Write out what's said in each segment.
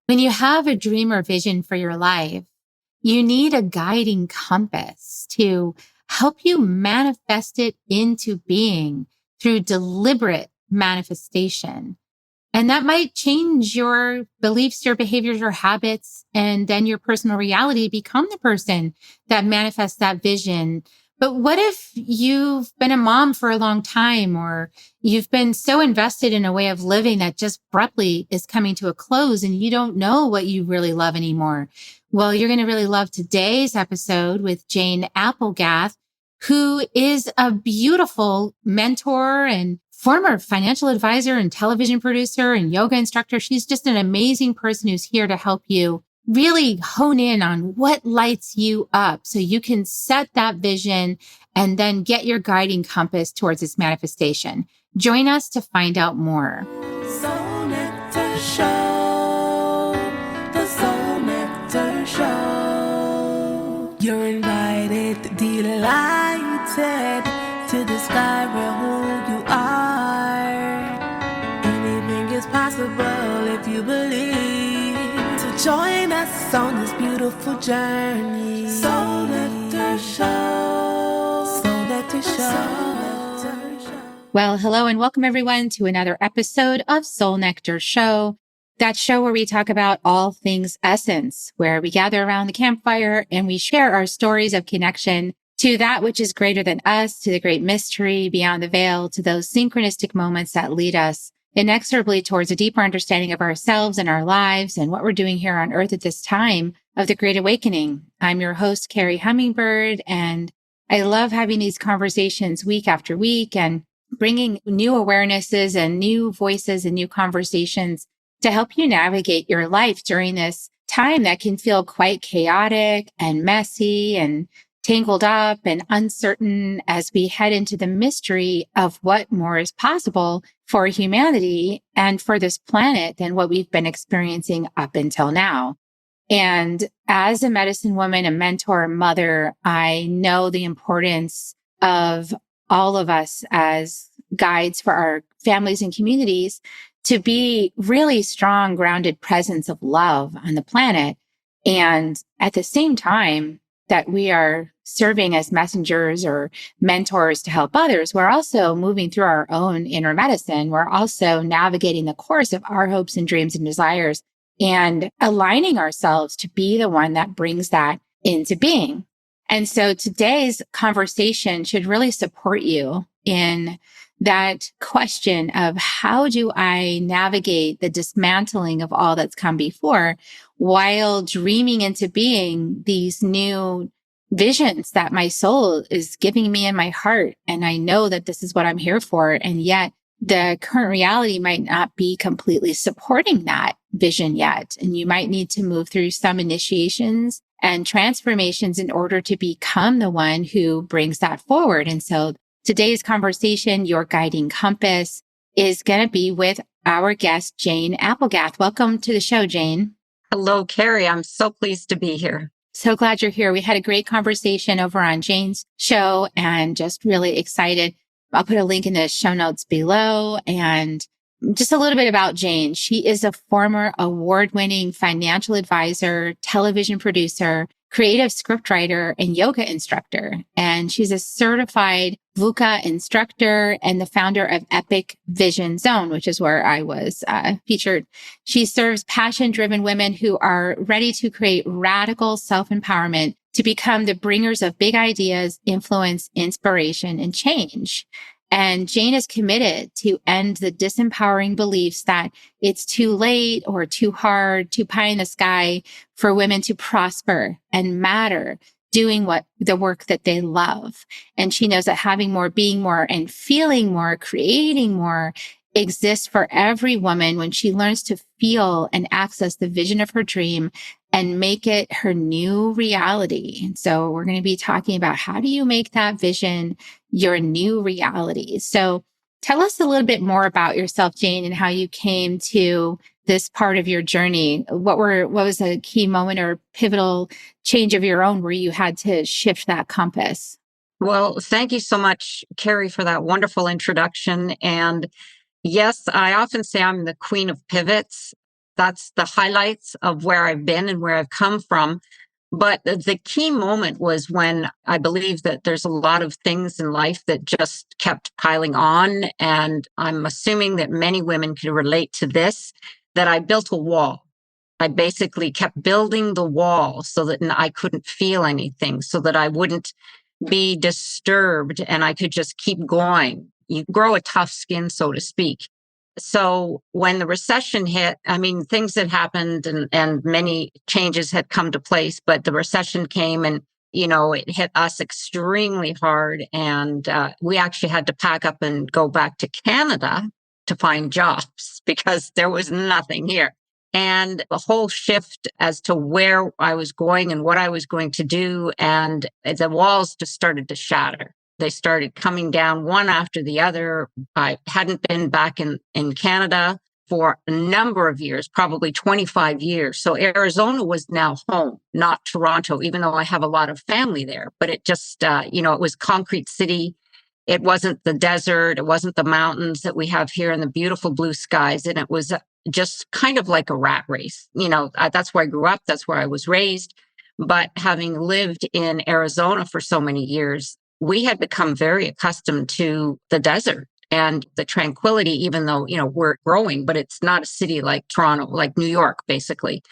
When you have a dream or vision for your life, you need a guiding compass to help you manifest it into being through deliberate manifestation. And that might change your beliefs, your behaviors, your habits, and then your personal reality become the person that manifests that vision. But what if you've been a mom for a long time, or you've been so invested in a way of living that just abruptly is coming to a close and you don't know what you really love anymore? Well, you're going to really love today's episode with Jane Applegath, who is a beautiful mentor and former financial advisor and television producer and yoga instructor. She's just an amazing person who's here to help you really hone in on what lights you up so you can set that vision and then get your guiding compass towards its manifestation. Join us to find out more. Soul Nectar Show, the Soul Nectar Show. You're invited, delighted to discover who you are. Anything is possible if you believe. So join us on this beautiful journey. Soul Nectar Show. Soul Nectar Show. Well, hello and welcome everyone to another episode of Soul Nectar Show. That show where we talk about all things essence, where we gather around the campfire and we share our stories of connection to that which is greater than us, to the great mystery beyond the veil, to those synchronistic moments that lead us inexorably towards a deeper understanding of ourselves and our lives and what we're doing here on earth at this time of the Great Awakening. I'm your host, Carrie Hummingbird, and I love having these conversations week after week and bringing new awarenesses and new voices and new conversations to help you navigate your life during this time that can feel quite chaotic and messy and tangled up and uncertain as we head into the mystery of what more is possible for humanity and for this planet than what we've been experiencing up until now. And as a medicine woman, a mentor, a mother, I know the importance of all of us as guides for our families and communities to be really strong, grounded presence of love on the planet. And at the same time that we are serving as messengers or mentors to help others, we're also moving through our own inner medicine. We're also navigating the course of our hopes and dreams and desires and aligning ourselves to be the one that brings that into being. And so today's conversation should really support you in that question of how do I navigate the dismantling of all that's come before while dreaming into being these new visions that my soul is giving me in my heart. And I know that this is what I'm here for. And yet the current reality might not be completely supporting that vision yet. And you might need to move through some initiations and transformations in order to become the one who brings that forward. And so today's conversation, your guiding compass, is going to be with our guest, Jane Applegath. Welcome to the show, Jane. Hello, Carrie. I'm so pleased to be here. So glad you're here. We had a great conversation over on Jane's show and just really excited. I'll put a link in the show notes below. And just a little bit about Jane. She is a former award-winning financial advisor, television producer, creative scriptwriter, and yoga instructor. And she's a certified VUCA instructor and the founder of Epic Vision Zone, which is where I was featured. She serves passion-driven women who are ready to create radical self-empowerment to become the bringers of big ideas, influence, inspiration, and change. And Jane is committed to end the disempowering beliefs that it's too late or too hard, too pie in the sky for women to prosper and matter doing the work that they love. And she knows that having more, being more, and feeling more, creating more exists for every woman when she learns to feel and access the vision of her dream and make it her new reality. And so we're going to be talking about how do you make that vision your new reality. So tell us a little bit more about yourself, Jane, and how you came to this part of your journey. What was a key moment or pivotal change of your own where you had to shift that compass? Well, thank you so much, Carrie, for that wonderful introduction. And yes, I often say I'm the queen of pivots. that's the highlights of where I've been and where I've come from. But the key moment was when I believe that there's a lot of things in life that just kept piling on. And I'm assuming that many women can relate to this, that I built a wall. I basically kept building the wall so that I couldn't feel anything, so that I wouldn't be disturbed and I could just keep going. You grow a tough skin, so to speak. So when the recession hit, I mean, things had happened and many changes had come to place, but the recession came and, it hit us extremely hard. And we actually had to pack up and go back to Canada to find jobs because there was nothing here. And the whole shift as to where I was going and what I was going to do. And the walls just started to shatter. They started coming down one after the other. I hadn't been back in Canada for a number of years, probably 25 years. So Arizona was now home, not Toronto, even though I have a lot of family there. But it just, it was concrete city. It wasn't the desert. It wasn't the mountains that we have here and the beautiful blue skies. And it was just kind of like a rat race. That's where I grew up. That's where I was raised. But having lived in Arizona for so many years, we had become very accustomed to the desert and the tranquility, even though, we're growing, but it's not a city like Toronto, like New York, basically.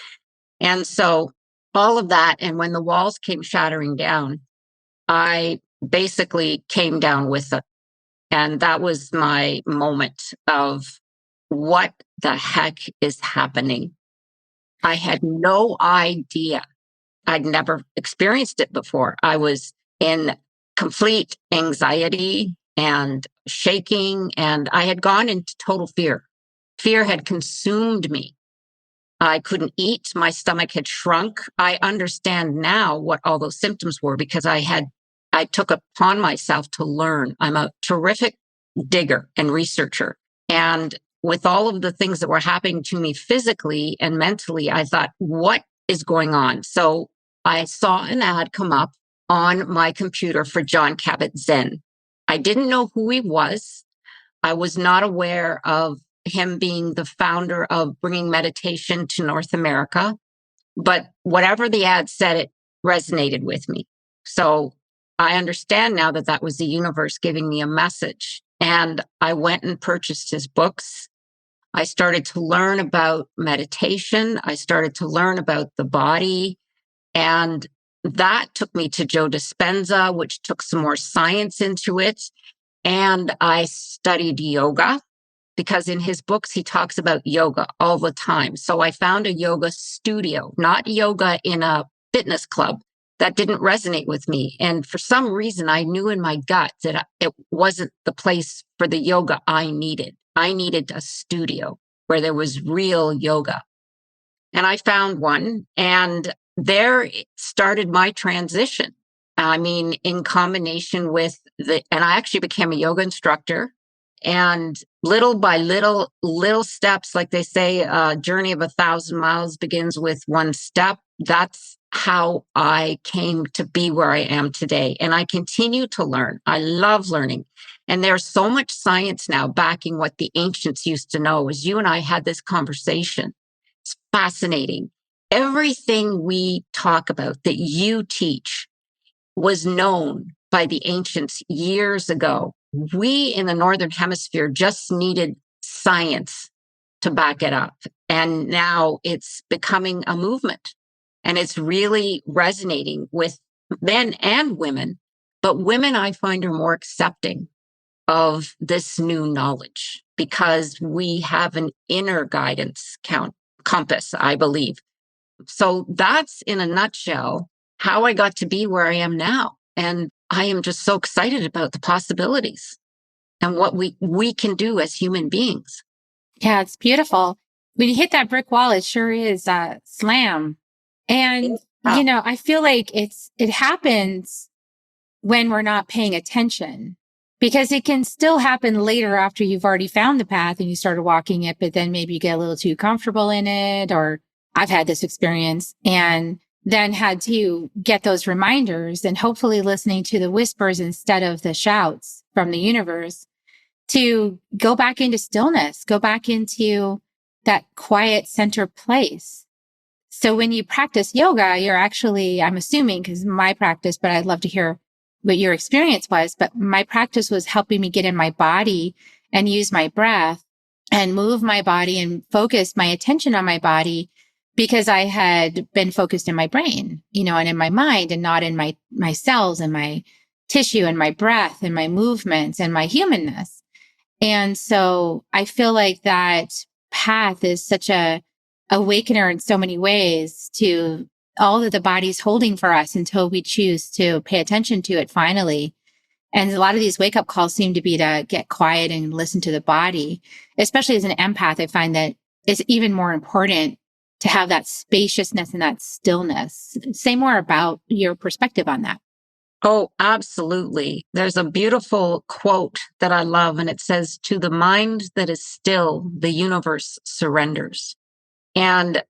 And so all of that. And when the walls came shattering down, I basically came down with it. And that was my moment of what the heck is happening. I had no idea. I'd never experienced it before. I was in complete anxiety and shaking, and I had gone into total fear. Fear had consumed me. I couldn't eat. My stomach had shrunk. I understand now what all those symptoms were because I took upon myself to learn. I'm a terrific digger and researcher. And with all of the things that were happening to me physically and mentally, I thought, what is going on? So I saw an ad come up on my computer for Jon Kabat-Zinn. I didn't know who he was. I was not aware of him being the founder of bringing meditation to North America. But whatever the ad said, it resonated with me. So I understand now that that was the universe giving me a message. And I went and purchased his books. I started to learn about meditation. I started to learn about the body. And that took me to Joe Dispenza, which took some more science into it. And I studied yoga because in his books, he talks about yoga all the time. So I found a yoga studio, not yoga in a fitness club. That didn't resonate with me. And for some reason, I knew in my gut that it wasn't the place for the yoga I needed. I needed a studio where there was real yoga. And I found one, and there started my transition. I mean, in combination with and I actually became a yoga instructor. And little by little steps, like they say, a journey of 1,000 miles begins with one step. That's how I came to be where I am today. And I continue to learn. I love learning. And there's so much science now backing what the ancients used to know. As you and I had this conversation, it's fascinating. Everything we talk about that you teach was known by the ancients years ago. We in the Northern Hemisphere just needed science to back it up. And now it's becoming a movement. And it's really resonating with men and women. But women, I find, are more accepting of this new knowledge because we have an inner guidance compass, I believe. So that's in a nutshell how I got to be where I am now. And I am just so excited about the possibilities and what we can do as human beings. Yeah, it's beautiful. When you hit that brick wall, it sure is slam. And, I feel like it happens when we're not paying attention because it can still happen later after you've already found the path and you started walking it, but then maybe you get a little too comfortable in it, or I've had this experience and then had to get those reminders and hopefully listening to the whispers instead of the shouts from the universe to go back into stillness, go back into that quiet center place. So when you practice yoga, you're actually, I'm assuming, because my practice, but I'd love to hear what your experience was, but my practice was helping me get in my body and use my breath and move my body and focus my attention on my body, because I had been focused in my brain, and in my mind, and not in my cells and my tissue and my breath and my movements and my humanness. And so I feel like that path is such a awakener in so many ways to all that the body's holding for us until we choose to pay attention to it finally. And a lot of these wake up calls seem to be to get quiet and listen to the body. Especially as an empath, I find that it's even more important to have that spaciousness and that stillness. Say more about your perspective on that. Oh, absolutely. There's a beautiful quote that I love, and it says, "To the mind that is still, the universe surrenders." And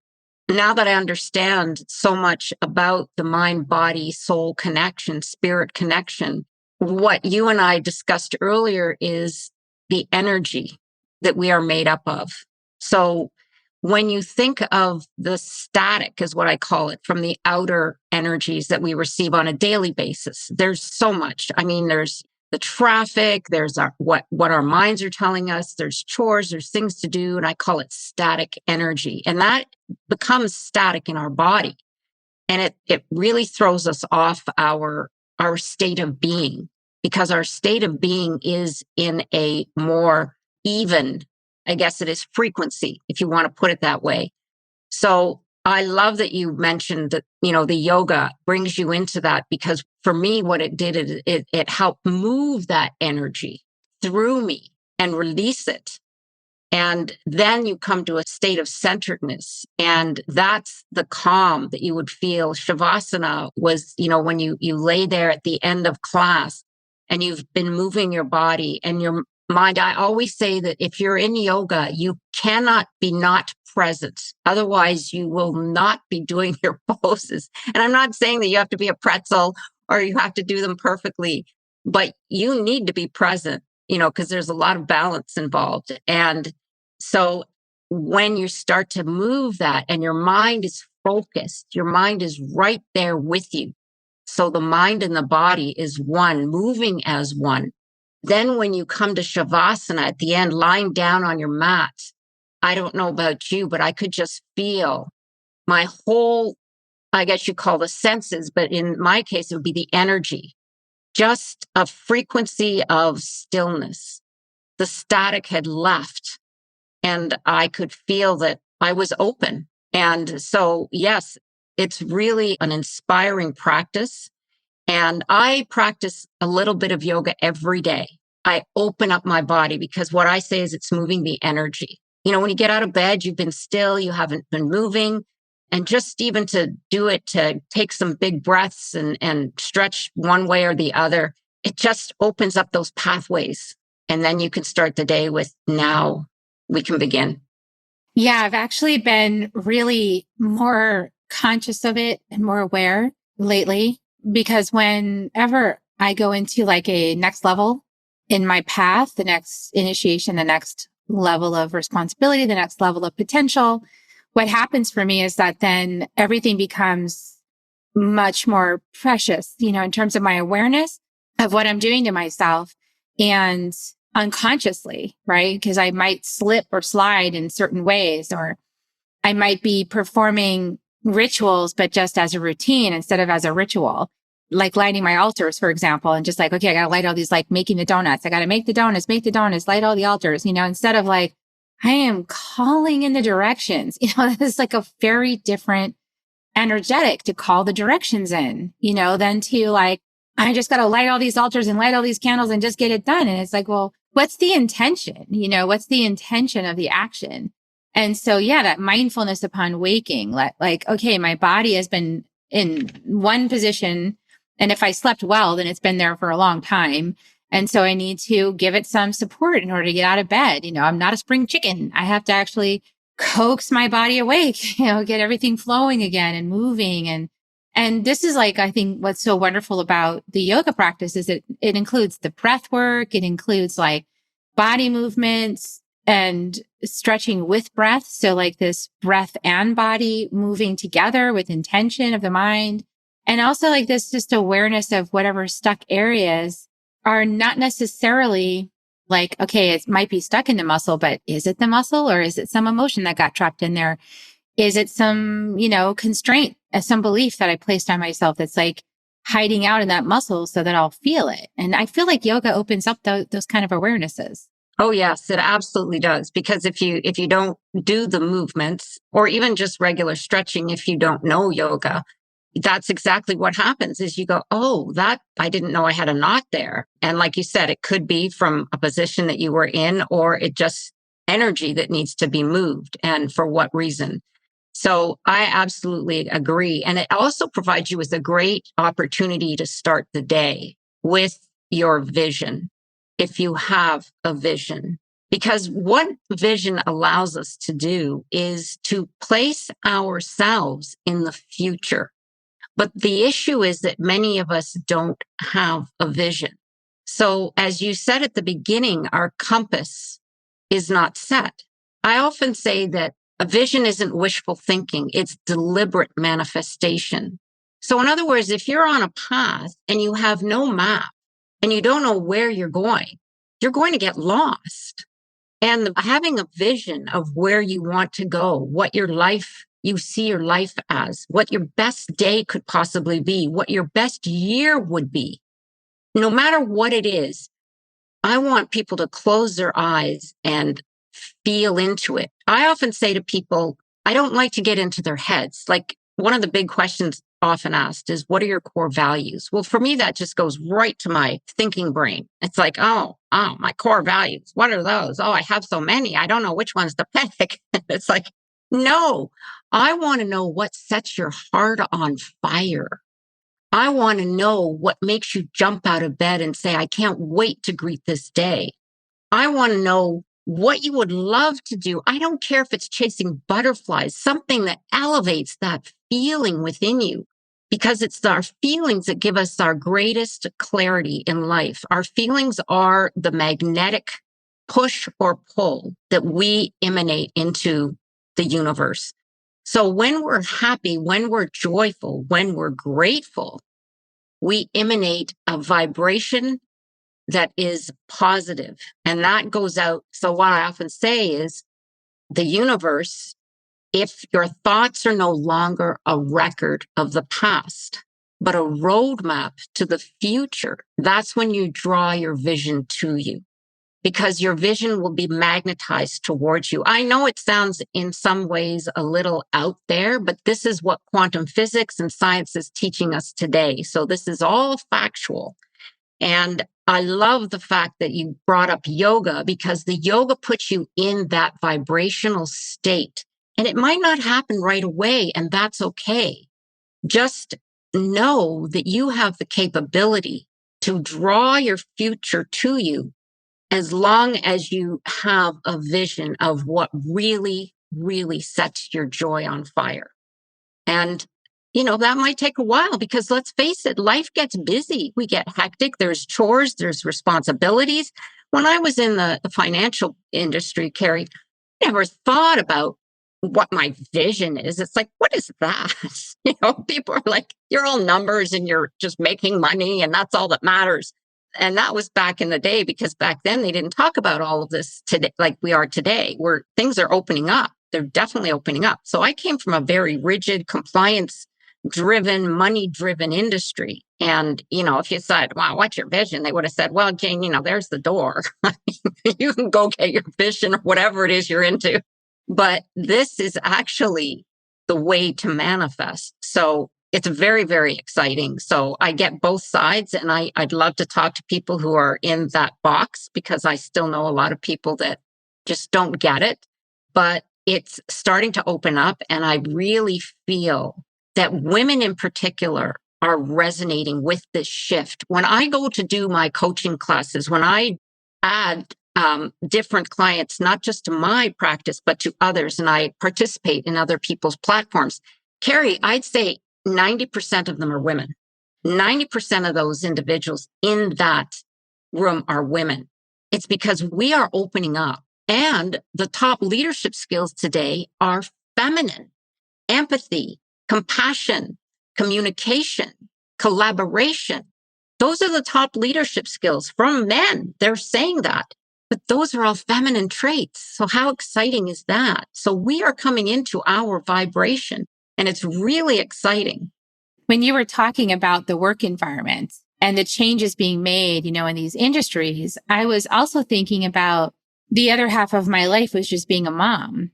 now that I understand so much about the mind, body, soul connection, spirit connection, what you and I discussed earlier is the energy that we are made up of. So when you think of the static, is what I call it, from the outer energies that we receive on a daily basis, there's so much. I mean, there's the traffic, there's what our minds are telling us, there's chores, there's things to do, and I call it static energy. And that becomes static in our body. And it really throws us off our state of being, because our state of being is in a more even, I guess it is, frequency, if you want to put it that way. So I love that you mentioned that, the yoga brings you into that, because for me, what it did is it helped move that energy through me and release it. And then you come to a state of centeredness. And that's the calm that you would feel. Shavasana was, when you lay there at the end of class and you've been moving your body and your mind. I always say that if you're in yoga, you cannot be not present. Otherwise, you will not be doing your poses. And I'm not saying that you have to be a pretzel or you have to do them perfectly, but you need to be present, because there's a lot of balance involved. And so when you start to move that and your mind is focused, your mind is right there with you. So the mind and the body is one, moving as one. Then when you come to Shavasana at the end, lying down on your mat, I don't know about you, but I could just feel my whole, I guess you call the senses, but in my case, it would be the energy, just a frequency of stillness. The static had left and I could feel that I was open. And so, yes, it's really an inspiring practice. And I practice a little bit of yoga every day. I open up my body, because what I say is it's moving the energy. When you get out of bed, you've been still, you haven't been moving. And just even to do it, to take some big breaths and stretch one way or the other, it just opens up those pathways. And then you can start the day with, now we can begin. Yeah, I've actually been really more conscious of it and more aware lately, because whenever I go into like a next level in my path, the next initiation, the next level of responsibility, the next level of potential, what happens for me is that then everything becomes much more precious, in terms of my awareness of what I'm doing to myself, and unconsciously, right? Because I might slip or slide in certain ways, or I might be performing rituals, but just as a routine instead of as a ritual, like lighting my altars, for example, and just like, okay, I got to light all these, like making the donuts. I got to make the donuts, light all the altars, instead of like, I am calling in the directions, that is like a very different energetic to call the directions in, than to like, I just got to light all these altars and light all these candles and just get it done. And it's like, well, what's the intention? What's the intention of the action? And so, yeah, that mindfulness upon waking, like, okay, my body has been in one position. And if I slept well, then it's been there for a long time. And so I need to give it some support in order to get out of bed. I'm not a spring chicken. I have to actually coax my body awake, get everything flowing again and moving. And this is like, I think what's so wonderful about the yoga practice is that it includes the breath work. It includes like body movements. and stretching with breath. So like this breath and body moving together with intention of the mind. And also like this just awareness of whatever stuck areas are not necessarily like, okay, it might be stuck in the muscle, but is it the muscle or is it some emotion that got trapped in there? Is it some, constraint, some belief that I placed on myself that's like hiding out in that muscle so that I'll feel it? And I feel like yoga opens up those kind of awarenesses. Oh, yes, it absolutely does. Because if you don't do the movements or even just regular stretching, if you don't know yoga, that's exactly what happens is you go, oh, that I didn't know I had a knot there. And like you said, it could be from a position that you were in, or it just energy that needs to be moved and for what reason. So I absolutely agree. And it also provides you with a great opportunity to start the day with your vision, if you have a vision. Because what vision allows us to do is to place ourselves in the future. But the issue is that many of us don't have a vision. So as you said at the beginning, our compass is not set. I often say that a vision isn't wishful thinking, it's deliberate manifestation. So in other words, if you're on a path and you have no map and you don't know where you're going to get lost. And having a vision of where you want to go, what you see your life as, what your best day could possibly be, what your best year would be, no matter what it is, I want people to close their eyes and feel into it. I often say to people, I don't like to get into their heads. Like one of the big questions often asked is, what are your core values? Well, for me, that just goes right to my thinking brain. It's like, oh, my core values. What are those? Oh, I have so many. I don't know which ones to pick. It's like, no, I want to know what sets your heart on fire. I want to know what makes you jump out of bed and say, I can't wait to greet this day. I want to know what you would love to do. I don't care if it's chasing butterflies, something that elevates that feeling within you, because it's our feelings that give us our greatest clarity in life. Our feelings are the magnetic push or pull that we emanate into the universe. So when we're happy, when we're joyful, when we're grateful, we emanate a vibration that is positive, and that goes out. So what I often say is the universe, if your thoughts are no longer a record of the past, but a roadmap to the future, that's when you draw your vision to you, because your vision will be magnetized towards you. I know it sounds in some ways a little out there, but this is what quantum physics and science is teaching us today. So this is all factual. And I love the fact that you brought up yoga, because the yoga puts you in that vibrational state. And it might not happen right away, and that's okay. Just know that you have the capability to draw your future to you as long as you have a vision of what really, really sets your joy on fire. And that might take a while, because let's face it, life gets busy. We get hectic. There's chores, there's responsibilities. When I was in the financial industry, Carrie, I never thought about what my vision is. It's like, what is that? People are like, you're all numbers and you're just making money and that's all that matters. And that was back in the day, because back then they didn't talk about all of this today like we are today, where things are opening up. They're definitely opening up. So I came from a very rigid, compliance driven, money driven industry. And, if you said, wow, what's your vision? They would have said, well, Jane, there's the door. You can go get your vision or whatever it is you're into. But this is actually the way to manifest. So it's very, very exciting. So I get both sides, and I'd love to talk to people who are in that box, because I still know a lot of people that just don't get it. But it's starting to open up, and I really feel that women in particular are resonating with this shift. When I go to do my coaching classes, when I add different clients, not just to my practice, but to others, and I participate in other people's platforms, Carrie, I'd say 90% of them are women. 90% of those individuals in that room are women. It's because we are opening up. And the top leadership skills today are feminine: empathy, compassion, communication, collaboration. Those are the top leadership skills from men. They're saying that. But those are all feminine traits. So how exciting is that? So we are coming into our vibration, and it's really exciting. When you were talking about the work environment and the changes being made, in these industries, I was also thinking about the other half of my life was just being a mom.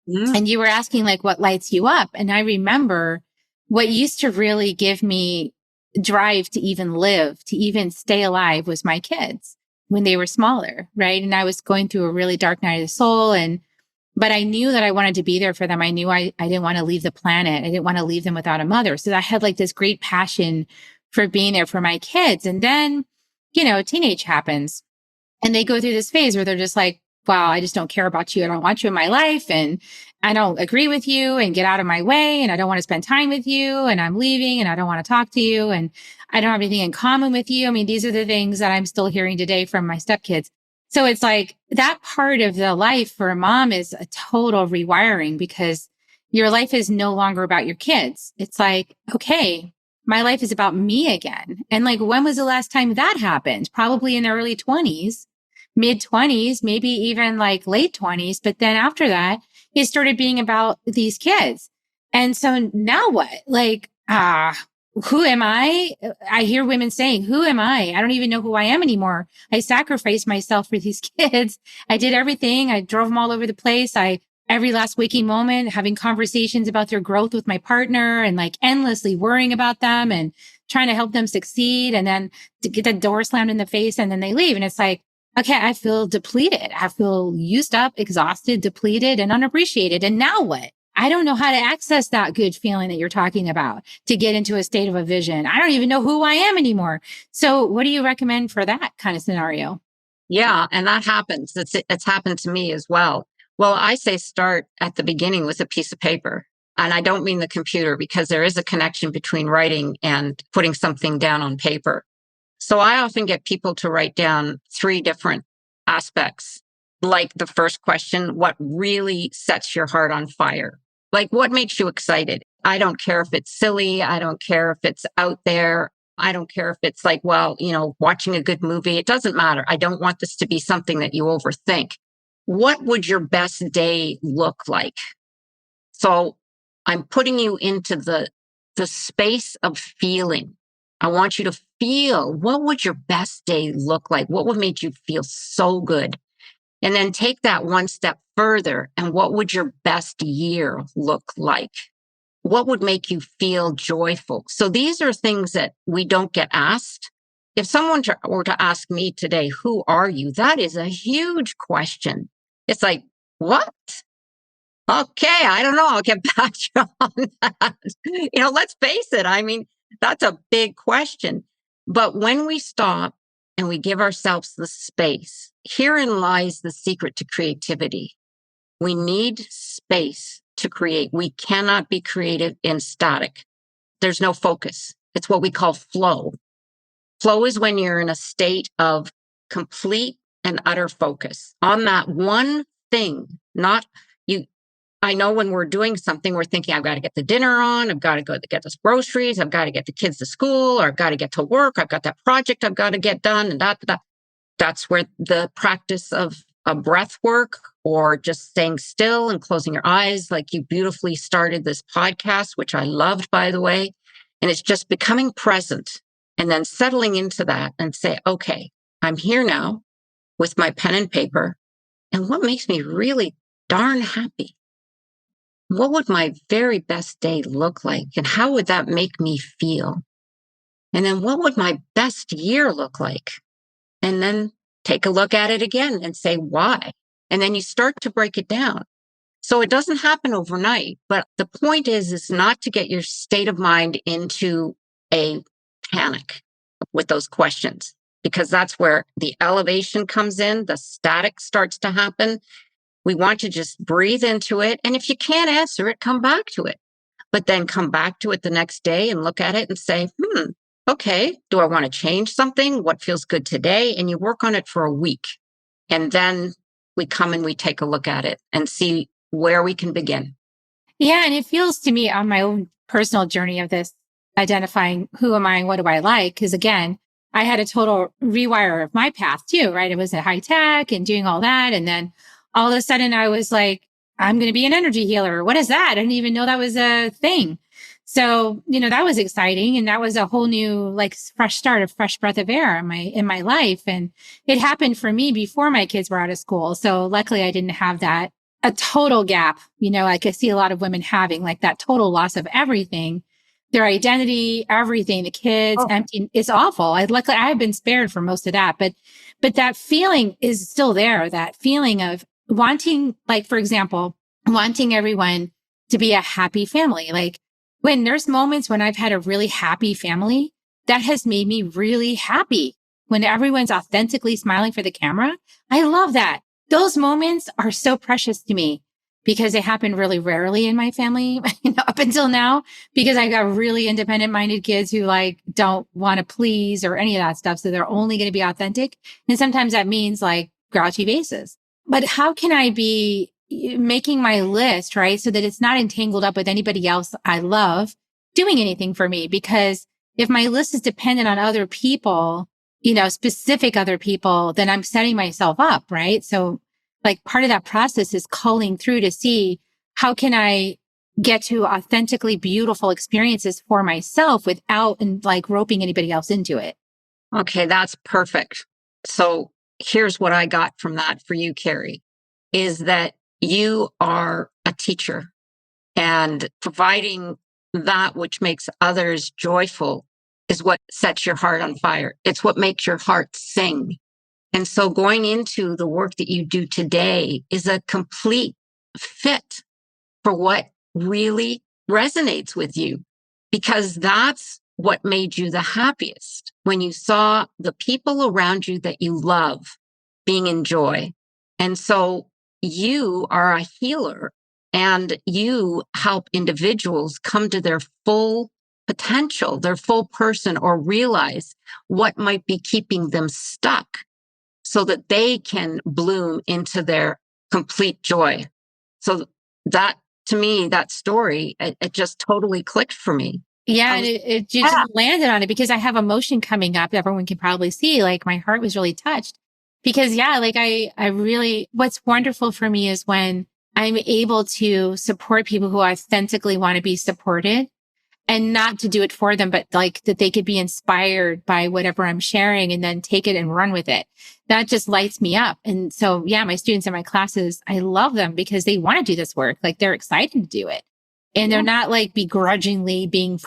And you were asking like what lights you up. And I remember what used to really give me drive to even live, to even stay alive was my kids when they were smaller. Right. And I was going through a really dark night of the soul. But I knew that I wanted to be there for them. I knew I didn't want to leave the planet. I didn't want to leave them without a mother. So I had like this great passion for being there for my kids. And then, teenage happens and they go through this phase where they're just like, wow, I just don't care about you. I don't want you in my life. And I don't agree with you, and get out of my way. And I don't want to spend time with you. And I'm leaving and I don't want to talk to you. And I don't have anything in common with you. I mean, these are the things that I'm still hearing today from my stepkids. So it's like that part of the life for a mom is a total rewiring, because your life is no longer about your kids. It's like, okay, my life is about me again. And like, when was the last time that happened? Probably in the early 20s, mid 20s, maybe even like late 20s. But then after that, it started being about these kids. And so now what? Like, who am I? I hear women saying, who am I? I don't even know who I am anymore. I sacrificed myself for these kids. I did everything. I drove them all over the place. Every last waking moment, having conversations about their growth with my partner and like endlessly worrying about them and trying to help them succeed. And then to get the door slammed in the face and then they leave. And it's like, okay, I feel depleted. I feel used up, exhausted, depleted, and unappreciated. And now what? I don't know how to access that good feeling that you're talking about to get into a state of a vision. I don't even know who I am anymore. So what do you recommend for that kind of scenario? Yeah, and that happens. It's happened to me as well. Well, I say start at the beginning with a piece of paper. And I don't mean the computer, because there is a connection between writing and putting something down on paper. So I often get people to write down 3 different aspects. Like the first question, what really sets your heart on fire? Like, what makes you excited? I don't care if it's silly. I don't care if it's out there. I don't care if it's like, well, watching a good movie. It doesn't matter. I don't want this to be something that you overthink. What would your best day look like? So I'm putting you into the space of feeling. I want you to feel, what would your best day look like? What would make you feel so good? And then take that one step further. And what would your best year look like? What would make you feel joyful? So these are things that we don't get asked. If someone were to ask me today, who are you? That is a huge question. It's like, what? Okay, I don't know. I'll get back to you on that. Let's face it. I mean, that's a big question. But when we stop and we give ourselves the space, herein lies the secret to creativity. We need space to create. We cannot be creative in static. There's no focus. It's what we call flow. Flow is when you're in a state of complete and utter focus on that one thing, not you. I know when we're doing something, we're thinking, I've got to get the dinner on. I've got to go to get the groceries. I've got to get the kids to school, or I've got to get to work. I've got that project I've got to get done. And that's where the practice of a breath work, or just staying still and closing your eyes, like you beautifully started this podcast, which I loved, by the way. And it's just becoming present and then settling into that and say, okay, I'm here now with my pen and paper. And what makes me really darn happy? What would my very best day look like? And how would that make me feel? And then what would my best year look like? And then take a look at it again and say, why? And then you start to break it down. So it doesn't happen overnight, but the point is not to get your state of mind into a panic with those questions, because that's where the elevation comes in, the static starts to happen. We want to just breathe into it. And if you can't answer it, come back to it. But then come back to it the next day and look at it and say, okay, do I want to change something? What feels good today? And you work on it for a week. And then we come and we take a look at it and see where we can begin. Yeah. And it feels to me on my own personal journey of this, identifying who am I and what do I like? Because again, I had a total rewire of my path too, right? It was at high tech and doing all that. And then all of a sudden I was like, I'm going to be an energy healer. What is that? I didn't even know that was a thing. So, that was exciting. And that was a whole new, like, fresh start, a fresh breath of air in my life. And it happened for me before my kids were out of school. So luckily I didn't have that, a total gap, like I see a lot of women having like that total loss of everything, their identity, everything, the kids, empty. It's awful. Luckily I have been spared for most of that, but that feeling is still there. That feeling of wanting, like, for example, wanting everyone to be a happy family. Like, when there's moments when I've had a really happy family, that has made me really happy. When everyone's authentically smiling for the camera, I love that. Those moments are so precious to me because they happen really rarely in my family, up until now, because I got really independent minded kids who like don't want to please or any of that stuff. So they're only going to be authentic. And sometimes that means like grouchy faces. But how can I be making my list, right? So that it's not entangled up with anybody else I love doing anything for me? Because if my list is dependent on other people, specific other people, then I'm setting myself up, right? So like part of that process is culling through to see how can I get to authentically beautiful experiences for myself without like roping anybody else into it. Okay, that's perfect. So here's what I got from that for you, Carrie, is that you are a teacher, and providing that which makes others joyful is what sets your heart on fire. It's what makes your heart sing. And so going into the work that you do today is a complete fit for what really resonates with you, because that's what made you the happiest when you saw the people around you that you love being in joy. And so you are a healer, and you help individuals come to their full potential, their full person, or realize what might be keeping them stuck so that they can bloom into their complete joy. So that, to me, that story, it just totally clicked for me. Yeah. And it just landed on it because I have emotion coming up. Everyone can probably see, like, my heart was really touched because, yeah, like I really, what's wonderful for me is when I'm able to support people who authentically want to be supported, and not to do it for them, but like that they could be inspired by whatever I'm sharing and then take it and run with it. That just lights me up. And so, yeah, my students in my classes, I love them because they want to do this work. Like, they're excited to do it. And they're not like begrudgingly being,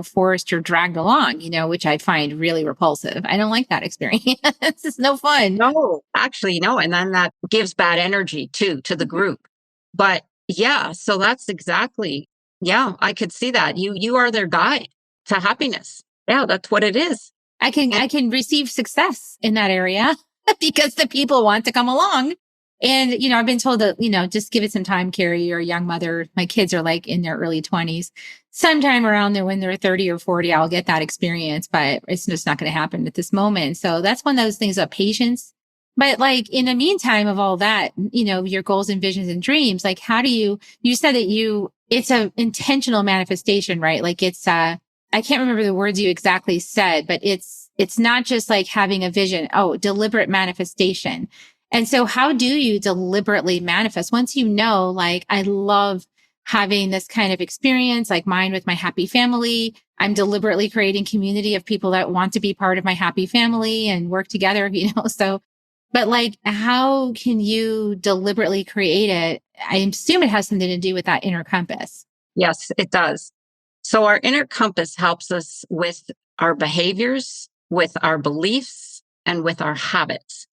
forced or dragged along, which I find really repulsive. I don't like that experience. It's just no fun. No, actually, no. And then that gives bad energy too to the group. But yeah, so that's exactly, yeah, I could see that. You are their guide to happiness. Yeah, that's what it is. I can receive success in that area because the people want to come along. And, I've been told that, just give it some time, Carrie. You're a young mother. My kids are like in their early 20s. Sometime around there when they're 30 or 40, I'll get that experience, but it's just not going to happen at this moment. So that's one of those things about patience. But like in the meantime of all that, your goals and visions and dreams, like how do you said that it's a intentional manifestation, right? Like I can't remember the words you exactly said, but it's not just like having a vision. Oh, deliberate manifestation. And so how do you deliberately manifest once like, I love having this kind of experience, like mine with my happy family. I'm deliberately creating community of people that want to be part of my happy family and work together, so, but like, how can you deliberately create it? I assume it has something to do with that inner compass. Yes, it does. So our inner compass helps us with our behaviors, with our beliefs, and with our habits.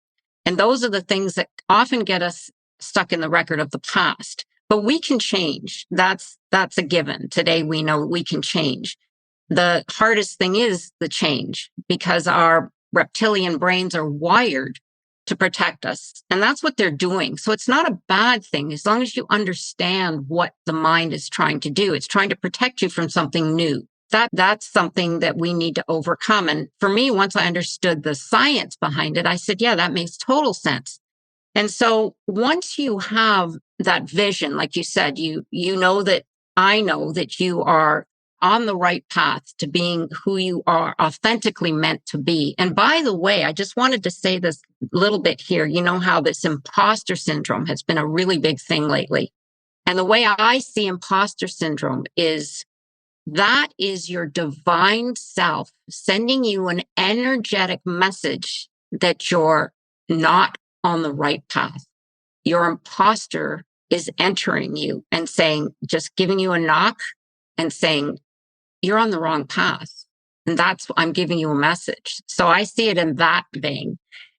And those are the things that often get us stuck in the record of the past. But we can change. That's a given. Today we know we can change. The hardest thing is the change, because our reptilian brains are wired to protect us. And that's what they're doing. So it's not a bad thing as long as you understand what the mind is trying to do. It's trying to protect you from something new. That's something that we need to overcome. And for me, once I understood the science behind it, I said, yeah, that makes total sense. And so once you have that vision, like you said, you know that I know that you are on the right path to being who you are authentically meant to be. And by the way, I just wanted to say this little bit here. You know how this imposter syndrome has been a really big thing lately. And the way I see imposter syndrome is that is your divine self sending you an energetic message that you're not on the right path. Your imposter is entering you and saying, just giving you a knock and saying, you're on the wrong path. And that's, I'm giving you a message. So I see it in that vein.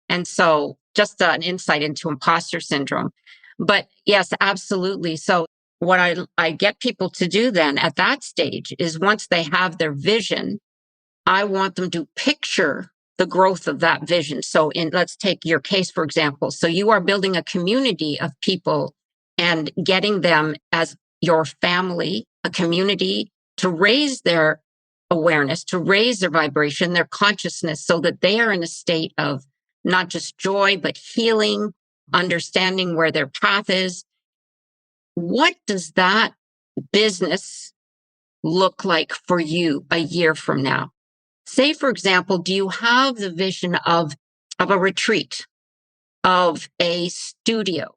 And so just an insight into imposter syndrome. But yes, absolutely. So what I get people to do then at that stage is once they have their vision, I want them to picture the growth of that vision. So let's take your case, for example. So you are building a community of people and getting them as your family, a community to raise their awareness, to raise their vibration, their consciousness, so that they are in a state of not just joy, but healing, understanding where their path is. What does that business look like for you a year from now? Say, for example, do you have the vision of a retreat, of a studio?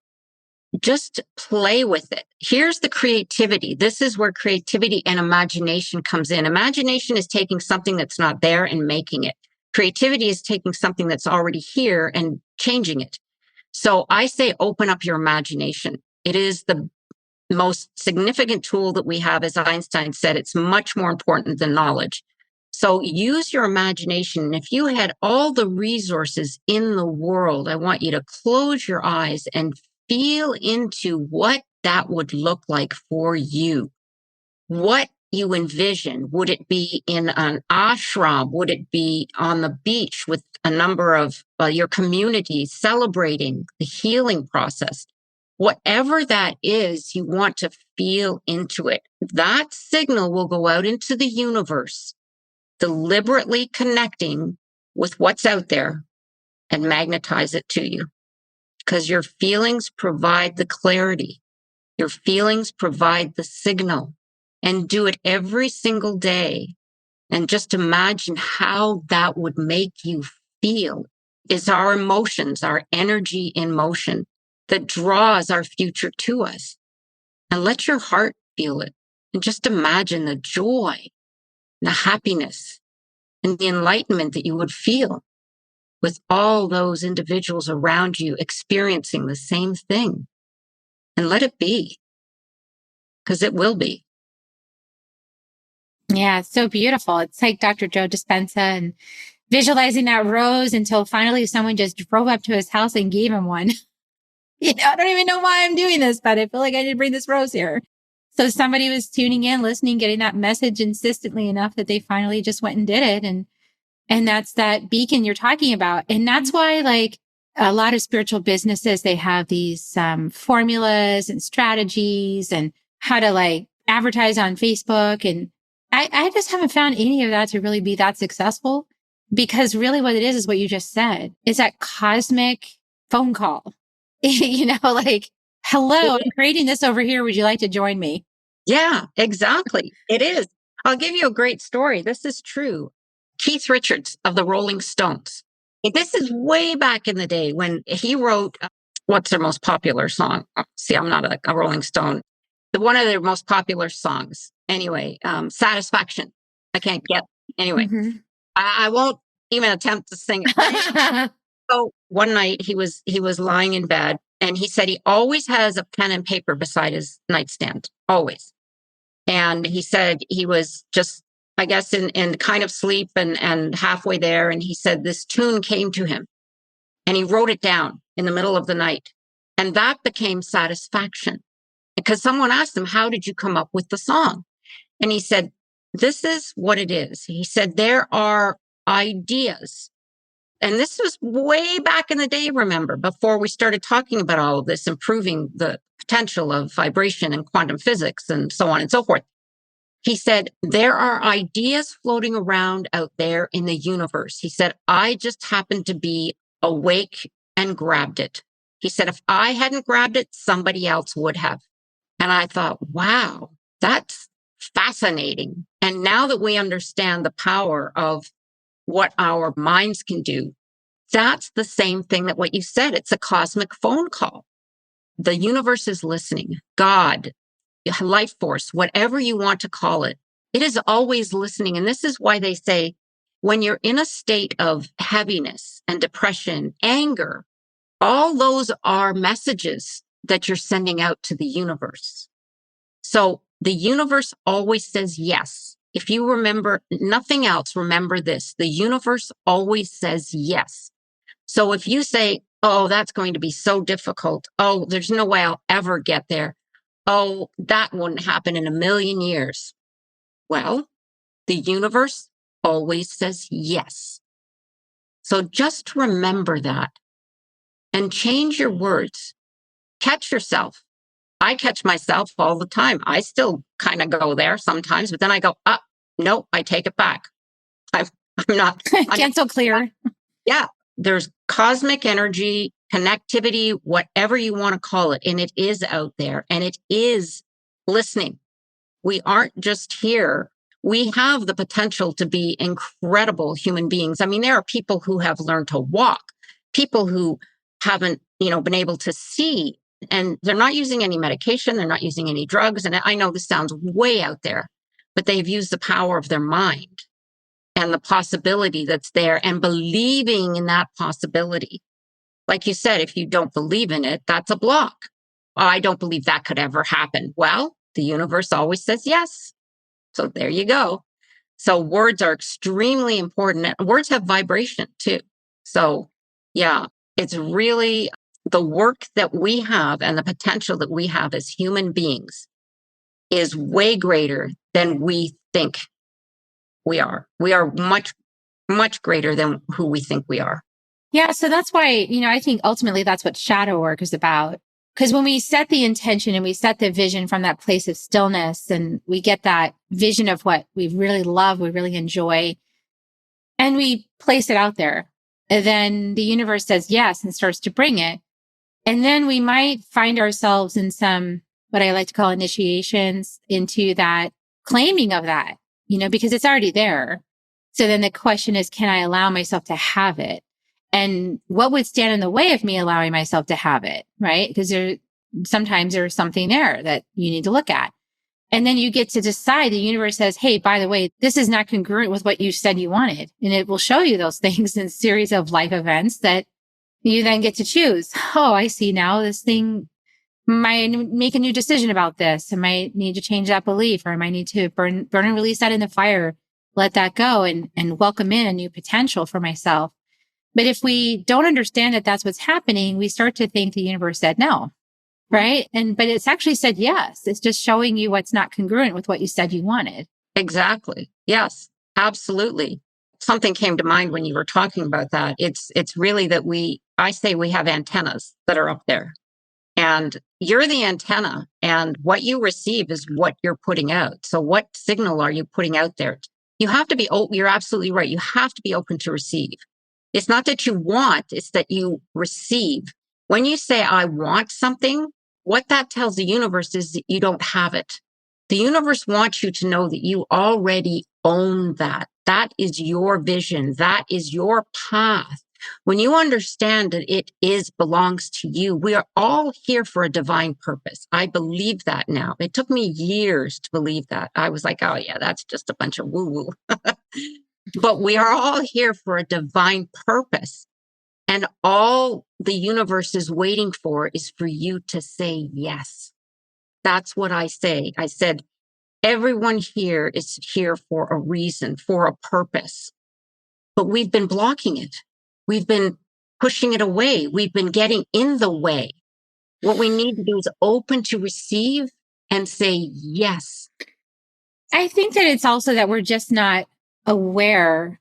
Just play with it. Here's the creativity. This is where creativity and imagination comes in. Imagination is taking something that's not there and making it. Creativity is taking something that's already here and changing it. So I say, open up your imagination. It is the most significant tool that we have. As Einstein said, it's much more important than knowledge. So use your imagination. And if you had all the resources in the world, I want you to close your eyes and feel into what that would look like for you. What you envision. Would it be in an ashram? Would it be on the beach with a number of your community celebrating the healing process? Whatever that is, you want to feel into it. That signal will go out into the universe, deliberately connecting with what's out there and magnetize it to you. Because your feelings provide the clarity. Your feelings provide the signal. And do it every single day. And just imagine how that would make you feel. It's our emotions, our energy in motion that draws our future to us. And let your heart feel it. And just imagine the joy, the happiness, and the enlightenment that you would feel with all those individuals around you experiencing the same thing. And let it be, because it will be. Yeah, it's so beautiful. It's like Dr. Joe Dispenza and visualizing that rose until finally someone just drove up to his house and gave him one. I don't even know why I'm doing this, but I feel like I need to bring this rose here. So somebody was tuning in, listening, getting that message insistently enough that they finally just went and did it. And that's that beacon you're talking about. And that's why, like, a lot of spiritual businesses, they have these formulas and strategies and how to like advertise on Facebook. And I just haven't found any of that to really be that successful, because really what it is what you just said. It's that cosmic phone call, like, hello, I'm creating this over here. Would you like to join me? Yeah, exactly. It is. I'll give you a great story. This is true. Keith Richards of the Rolling Stones. This is way back in the day when he wrote, what's their most popular song? See, I'm not a Rolling Stone. One of their most popular songs. Anyway, Satisfaction. I can't get. Anyway, I won't even attempt to sing it. So one night he was lying in bed, and he said he always has a pen and paper beside his nightstand, always. And he said he was just, I guess, in kind of sleep and halfway there. And he said this tune came to him, and he wrote it down in the middle of the night. And that became Satisfaction, because someone asked him, how did you come up with the song? And he said, this is what it is. He said, there are ideas. And this was way back in the day, remember, before we started talking about all of this, improving the potential of vibration and quantum physics and so on and so forth. He said, there are ideas floating around out there in the universe. He said, I just happened to be awake and grabbed it. He said, if I hadn't grabbed it, somebody else would have. And I thought, wow, that's fascinating. And now that we understand the power of what our minds can do, that's the same thing that what you said. It's a cosmic phone call. The universe is listening. God, life force, whatever you want to call it, it is always listening. And this is why they say when you're in a state of heaviness and depression, anger, all those are messages that you're sending out to the universe. So the universe always says yes. If you remember nothing else, remember this. The universe always says yes. So if you say, oh, that's going to be so difficult. Oh, there's no way I'll ever get there. Oh, that wouldn't happen in a million years. Well, the universe always says yes. So just remember that and change your words. Catch yourself. I catch myself all the time. I still kind of go there sometimes, but then I go, no, I take it back. I'm not. Cancel clear. Yeah. There's cosmic energy, connectivity, whatever you want to call it. And it is out there and it is listening. We aren't just here. We have the potential to be incredible human beings. I mean, there are people who have learned to walk, people who haven't, been able to see, and they're not using any medication. They're not using any drugs. And I know this sounds way out there, but they've used the power of their mind and the possibility that's there and believing in that possibility. Like you said, if you don't believe in it, that's a block. Oh, I don't believe that could ever happen. Well, the universe always says yes. So there you go. So words are extremely important. And words have vibration too. So yeah, it's really the work that we have and the potential that we have as human beings is way greater than we think we are. We are much, much greater than who we think we are. Yeah. So that's why, I think ultimately that's what shadow work is about. Because when we set the intention and we set the vision from that place of stillness and we get that vision of what we really love, we really enjoy, and we place it out there, and then the universe says yes and starts to bring it. And then we might find ourselves in some, what I like to call initiations into that claiming of that, because it's already there. So then the question is, can I allow myself to have it? And what would stand in the way of me allowing myself to have it, right? Because sometimes there's something there that you need to look at. And then you get to decide, the universe says, hey, by the way, this is not congruent with what you said you wanted. And it will show you those things in a series of life events that you then get to choose. Oh, I see now this thing might make a new decision about this. I might need to change that belief, or I might need to burn and release that in the fire, let that go and welcome in a new potential for myself. But if we don't understand that that's what's happening, we start to think the universe said no, right? But it's actually said yes. It's just showing you what's not congruent with what you said you wanted. Exactly. Yes, absolutely. Something came to mind when you were talking about that. It's really that I say we have antennas that are up there, and you're the antenna, and what you receive is what you're putting out. So what signal are you putting out there? You have to be open. You're absolutely right. You have to be open to receive. It's not that you want, it's that you receive. When you say, I want something, what that tells the universe is that you don't have it. The universe wants you to know that you already own that. That is your vision. That is your path. When you understand that it belongs to you, we are all here for a divine purpose. I believe that now. It took me years to believe that. I was like, oh yeah, that's just a bunch of woo-woo. But we are all here for a divine purpose. And all the universe is waiting for is for you to say yes. That's what I say. I said, everyone here is here for a reason, for a purpose. But we've been blocking it. We've been pushing it away. We've been getting in the way. What we need to do is open to receive and say yes. I think that it's also that we're just not aware.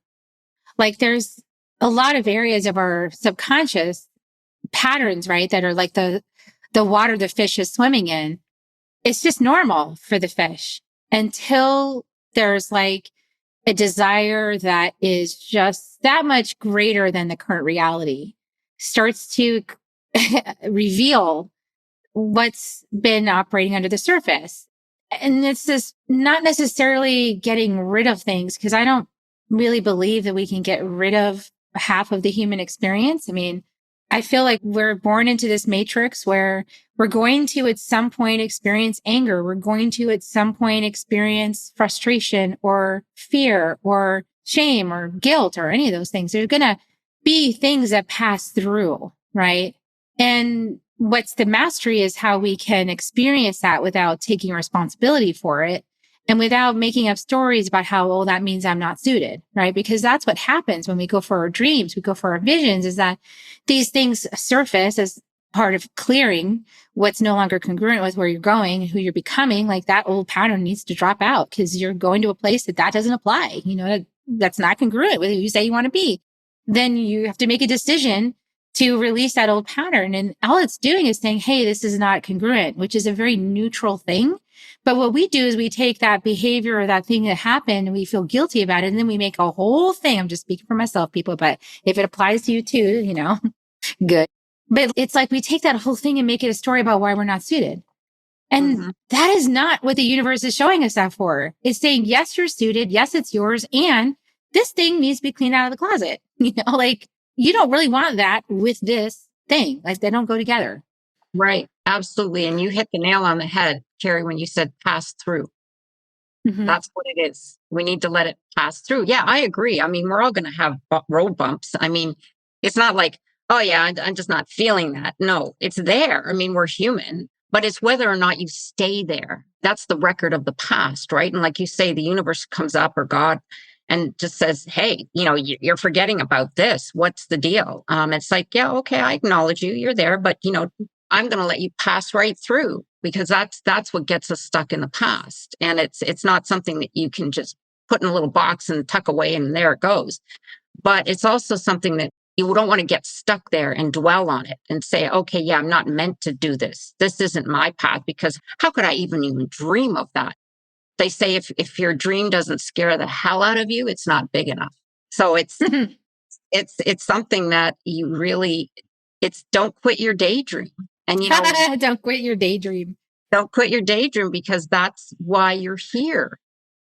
Like there's a lot of areas of our subconscious patterns, right? That are like the water the fish is swimming in. It's just normal for the fish until there's like a desire that is just that much greater than the current reality starts to reveal what's been operating under the surface. And it's just not necessarily getting rid of things, because I don't really believe that we can get rid of half of the human experience. I mean, I feel like we're born into this matrix where we're going to at some point experience anger. We're going to at some point experience frustration or fear or shame or guilt or any of those things. There's going to be things that pass through, right? And what's the mastery is how we can experience that without taking responsibility for it and without making up stories about how, oh, that means I'm not suited, right? Because that's what happens when we go for our dreams, we go for our visions, is that these things surface as part of clearing what's no longer congruent with where you're going and who you're becoming. Like that old pattern needs to drop out because you're going to a place that doesn't apply, that's not congruent with who you say you want to be. Then you have to make a decision to release that old pattern. And all it's doing is saying, hey, this is not congruent, which is a very neutral thing. But what we do is we take that behavior or that thing that happened and we feel guilty about it. And then we make a whole thing. I'm just speaking for myself, people, but if it applies to you too, good. But it's like we take that whole thing and make it a story about why we're not suited. And that is not what the universe is showing us that for. It's saying, yes, you're suited. Yes, it's yours. And this thing needs to be cleaned out of the closet. Like you don't really want that with this thing. Like they don't go together. Right. Absolutely. And you hit the nail on the head, Carrie, when you said pass through. That's what it is. We need to let it pass through. Yeah, I agree. I mean, we're all going to have road bumps. I mean, it's not like, oh yeah, I'm just not feeling that. No, it's there. I mean, we're human, but it's whether or not you stay there. That's the record of the past, right? And like you say, the universe comes up or God and just says, hey, you're forgetting about this. What's the deal? It's like, yeah, okay, I acknowledge you. You're there, but I'm going to let you pass right through because that's what gets us stuck in the past. And it's not something that you can just put in a little box and tuck away and there it goes. But it's also something that you don't want to get stuck there and dwell on it and say, okay, yeah, I'm not meant to do this. This isn't my path because how could I even dream of that? They say if your dream doesn't scare the hell out of you, it's not big enough. So it's something that you really, don't quit your daydream. And don't quit your daydream. Don't quit your daydream because that's why you're here.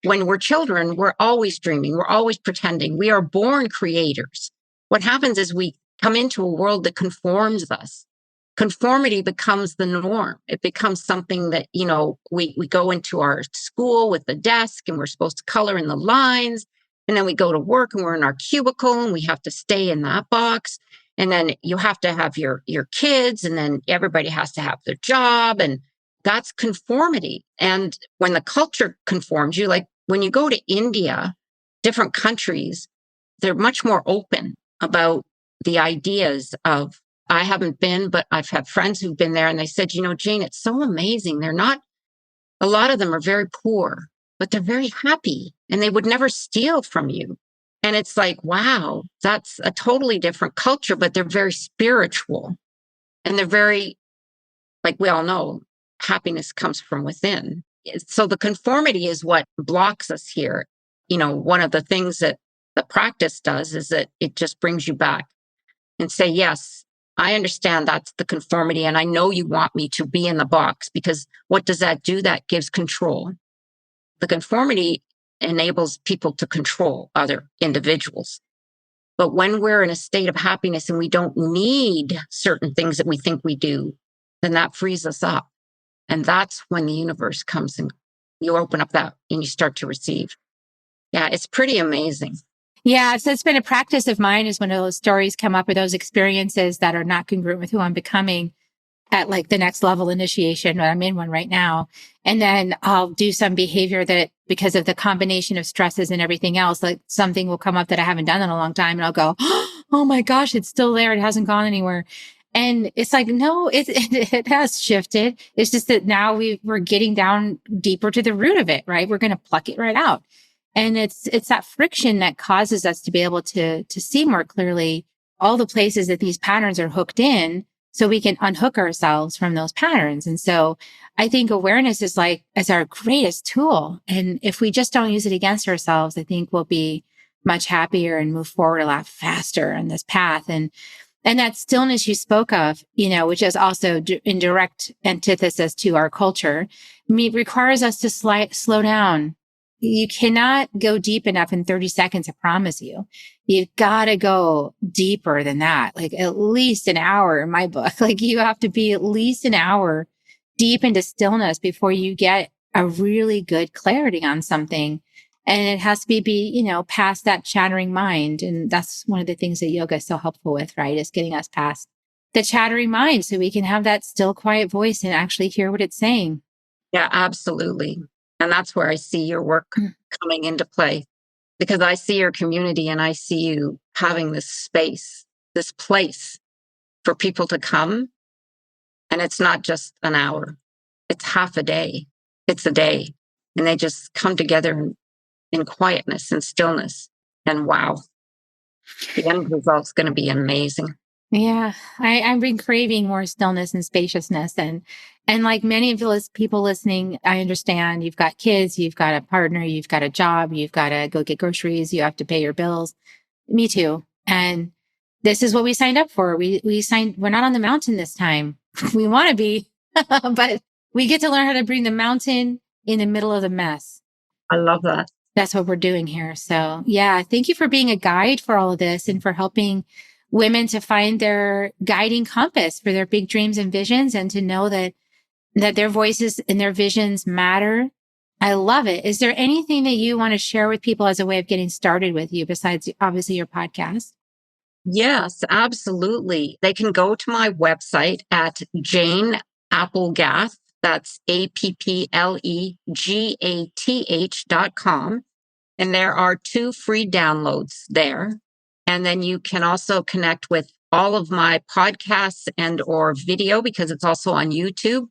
When we're children, we're always dreaming. We're always pretending. We are born creators. What happens is we come into a world that conforms us. Conformity becomes the norm. It becomes something that, we go into our school with the desk and we're supposed to color in the lines. And then we go to work and we're in our cubicle and we have to stay in that box. And then you have to have your kids and then everybody has to have their job. And that's conformity. And when the culture conforms you, like when you go to India, different countries, they're much more open about the ideas of, I haven't been, but I've had friends who've been there and they said, Jane, it's so amazing. A lot of them are very poor, but they're very happy and they would never steal from you. And it's like, wow, that's a totally different culture, but they're very spiritual and they're very, like we all know, happiness comes from within. So the conformity is what blocks us here. One of the things that the practice does is that it just brings you back and say, yes, I understand that's the conformity. And I know you want me to be in the box because what does that do? That gives control. The conformity enables people to control other individuals. But when we're in a state of happiness and we don't need certain things that we think we do, then that frees us up. And that's when the universe comes and you open up that and you start to receive. Yeah, it's pretty amazing. Yeah, so it's been a practice of mine is when those stories come up or those experiences that are not congruent with who I'm becoming at like the next level initiation, but I'm in one right now. And then I'll do some behavior that because of the combination of stresses and everything else, like something will come up that I haven't done in a long time. And I'll go, oh my gosh, it's still there. It hasn't gone anywhere. And it's like, no, it has shifted. It's just that now we're getting down deeper to the root of it, right? We're going to pluck it right out. And it's that friction that causes us to be able to see more clearly all the places that these patterns are hooked in so we can unhook ourselves from those patterns. And so I think awareness is our greatest tool. And if we just don't use it against ourselves, I think we'll be much happier and move forward a lot faster on this path. And And that stillness you spoke of, which is also in direct antithesis to our culture, requires us to slow down. You cannot go deep enough in 30 seconds, I promise you. You've got to go deeper than that, like at least an hour in my book. Like you have to be at least an hour deep into stillness before you get a really good clarity on something. And it has to be, past that chattering mind. And that's one of the things that yoga is so helpful with, right? Is getting us past the chattering mind so we can have that still, quiet voice and actually hear what it's saying. Yeah, absolutely. And that's where I see your work coming into play, because I see your community and I see you having this space, this place for people to come. And it's not just an hour, it's half a day, it's a day. And they just come together in quietness and stillness. And wow, the end result's going to be amazing. Yeah, I've been craving more stillness and spaciousness. And like many of the people listening, I understand you've got kids, you've got a partner, you've got a job, you've got to go get groceries, you have to pay your bills. Me too. And this is what we signed up for. We're not on the mountain this time. We want to be, but we get to learn how to bring the mountain in the middle of the mess. I love that. That's what we're doing here. So yeah, thank you for being a guide for all of this and for helping women to find their guiding compass for their big dreams and visions, and to know that their voices and their visions matter. I love it. Is there anything that you want to share with people as a way of getting started with you besides obviously your podcast? Yes, absolutely. They can go to my website at Jane Applegath. That's AppleGath.com. And there are 2 free downloads there. And then you can also connect with all of my podcasts and or video, because it's also on YouTube.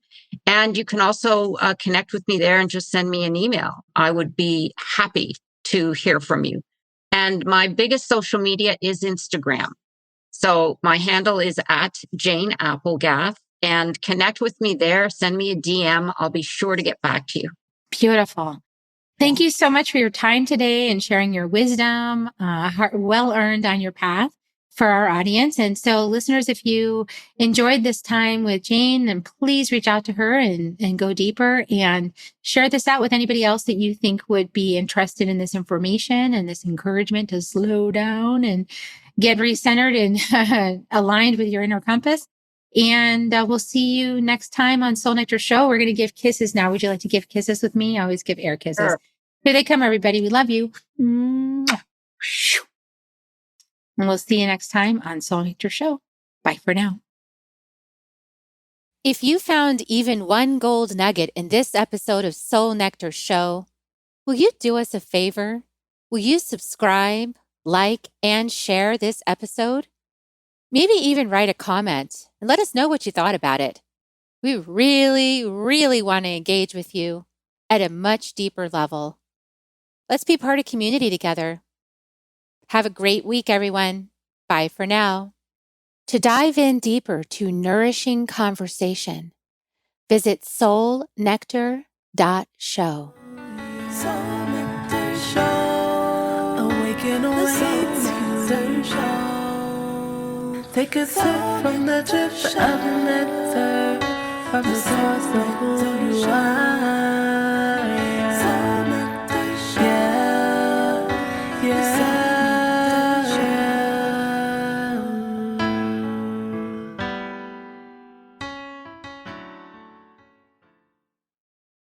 And you can also connect with me there and just send me an email. I would be happy to hear from you. And my biggest social media is Instagram. So my handle is at Jane Applegath, and connect with me there. Send me a DM. I'll be sure to get back to you. Beautiful. Thank you so much for your time today and sharing your wisdom, well earned on your path for our audience. And so listeners, if you enjoyed this time with Jane, then please reach out to her and go deeper and share this out with anybody else that you think would be interested in this information and this encouragement to slow down and get recentered and aligned with your inner compass. And we'll see you next time on Soul Nectar Show. We're going to give kisses now. Would you like to give kisses with me? I always give air kisses. Sure. Here they come, everybody. We love you. And we'll see you next time on Soul Nectar Show. Bye for now. If you found even one gold nugget in this episode of Soul Nectar Show, will you do us a favor? Will you subscribe, like, and share this episode? Maybe even write a comment and let us know what you thought about it. We really, really want to engage with you at a much deeper level. Let's be part of community together. Have a great week, everyone. Bye for now. To dive in deeper to nourishing conversation, visit soulnectar.show. Soul Nectar Show. Awaken, awake, show. Take a sip from the drip of nectar, from the source of who you are.